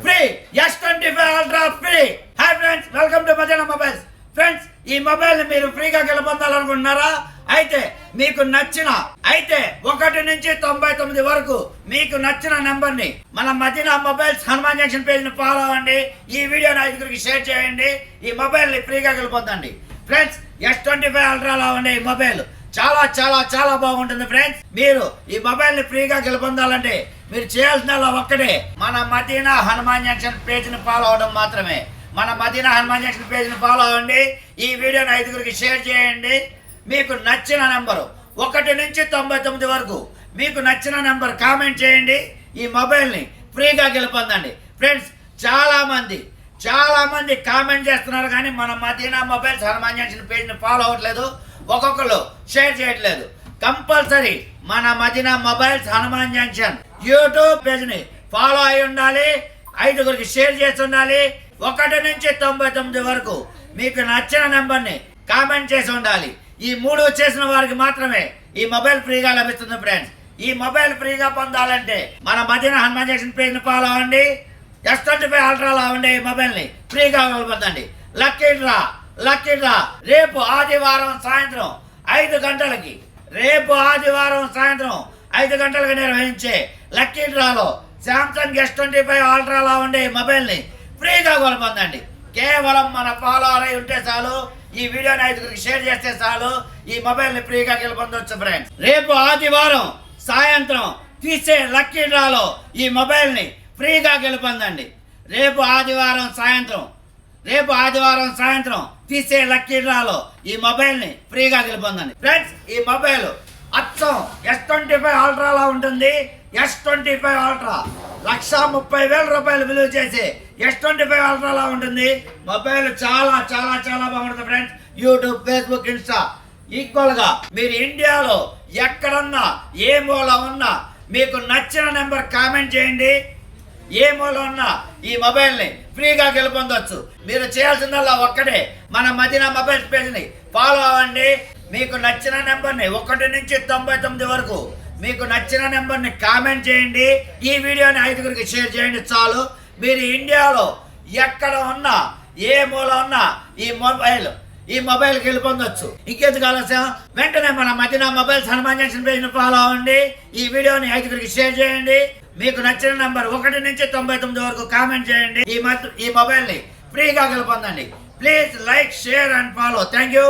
Free S25 ultra free. Hi friends, welcome to Madana mobiles. Friends, ఈ mobile మీరు ఫ్రీగా గెలుపొందాలనుకుంటున్నారా? అయితే మీకు నచ్చిన 1 నుంచి 99 వరకు మీకు నచ్చిన నెంబర్ ని మన Madina mobiles Hanuman junction page ని ఫాలో అవ్వండి. ఈ వీడియోని 5గురికి షేర్ చేయండి. ఈ మొబైల్ ని ఫ్రీగా గెలుపొందండి. ఫ్రెండ్స్, S25 అల్ట్రాలో ఉండే ఈ మొబైల్ చాలా చాలా చాలా బాగుంటుంది. ఫ్రెండ్స్, మీరు ఈ మొబైల్ ని ఫ్రీగా గెలుపొందాలంటే మీరు చేయాల్సిన ఒక్కటే, మన మదీనా హనుమాన్ జంక్షన్ పేజ్ ని ఫాలో అవడం మాత్రమే. మన మదీనా హనుమాన్ జంక్షన్ పేజ్ ని ఫాలో అవ్వండి. ఈ వీడియోని 5గురికి షేర్ చేయండి. మీకు నచ్చిన నెంబరు 1 నుంచి 99 వరకు మీకు నచ్చిన నెంబర్ కామెంట్ చేయండి. ఈ మొబైల్ ని ఫ్రీగా గెలుపొందండి. ఫ్రెండ్స్, చాలా మంది కామెంట్ చేస్తున్నారు, కానీ మన Madina mobiles Hanuman junction page ని ఫాలో అవ్వట్లేదు. ఒక్కొక్కరు షేర్ చేయట్లేదు. కంపల్సరీ మన Madina mobiles Hanuman junction YouTube page ని ఫాలో అయి ఉండాలి. 5గురికి షేర్ చేసి ఉండాలి. 1 నుంచి 99 వరకు మీకు నచ్చిన నెంబర్ ని కామెంట్ చేసి ఉండాలి. ఈ 3 చేసిన వారికి మాత్రమే ఈ మొబైల్ ఫ్రీగా లభిస్తుంది. ఫ్రెండ్స్, ఈ మొబైల్ ఫ్రీగా పొందాలంటే మన మదీనా హనుమాన్ జంక్షన్ పేజ్ ని ఫాలో అవ్వండి. S25 అల్ట్రాలో ఉండే ఈ మొబైల్ ని ఫ్రీగా పొందండి. లక్కీ డ్రా రేపు ఆదివారం సాయంత్రం 5 గంటలకి నిర్వహించే లక్కీ డ్రాలో శాంసంగ్ S25 అల్ట్రాలో ఉండే మొబైల్ ని ఫ్రీగా పొందండి. కేవలం మన ఫాలో అయి ఉంటే చాలు. ఈ వీడియోని 5గురికి షేర్ చేస్తే చాలు. ఈ మొబైల్ ని ఫ్రీగా గెలుపొందొచ్చు. ఫ్రెండ్స్, రేపు ఆదివారం సాయంత్రం తీసే లక్కీ డ్రాలో ఈ మొబైల్ ని ఫ్రీగా గెలుపొందండి. రేపు ఆదివారం సాయంత్రం తీసే లక్కీ డ్రాలో ఈ మొబైల్ ని ఫ్రీగా గెలుపొందండి. ఫ్రెండ్స్, ఈ మొబైల్ అచ్చం S25 అల్ట్రాలో ఉంటుంది. S25 అల్ట్రా 1,30,000 రూపాయలు విలువ చేసి S25 అల్ట్రాలో ఉంటుంది. మొబైల్ చాలా చాలా చాలా బాగుంటుంది. Friends, YouTube, Facebook, Insta equal గా మీరు ఇండియాలో ఎక్కడన్నా ఏ మూల ఉన్నా మీకు నచ్చిన నెంబర్ కామెంట్ చేయండి. ఏ మూల ఉన్నా ఈ మొబైల్ ని ఫ్రీగా గెలుపొందొచ్చు. మీరు చేయాల్సిందల్లా ఒక్కటే, మన మదీనా మొబైల్స్ పేజ్ ని ఫాలో అవ్వండి. మీకు నచ్చిన నెంబర్ ని 1 నుంచి 99 వరకు మీకు నచ్చిన నెంబర్ ని కామెంట్ చేయండి. ఈ వీడియోని 5గురికి షేర్ చేయండి చాలు. మీరు ఇండియాలో ఎక్కడ ఉన్నా ఏ మూల ఉన్నా ఈ మొబైల్ గెలుపొందొచ్చు. ఇంకెందుకు ఆలస్యం, వెంటనే మన Madina mobiles Hanuman junction page ని ఫాలో అవ్వండి. ఈ వీడియోని 5గురికి షేర్ చేయండి. మీకు నచ్చిన నెంబర్ 1 నుంచి 99 వరకు కామెంట్ చేయండి. ఈ మొబైల్ ని ఫ్రీగా గెలుపొందండి. Please like, share and follow. Thank you.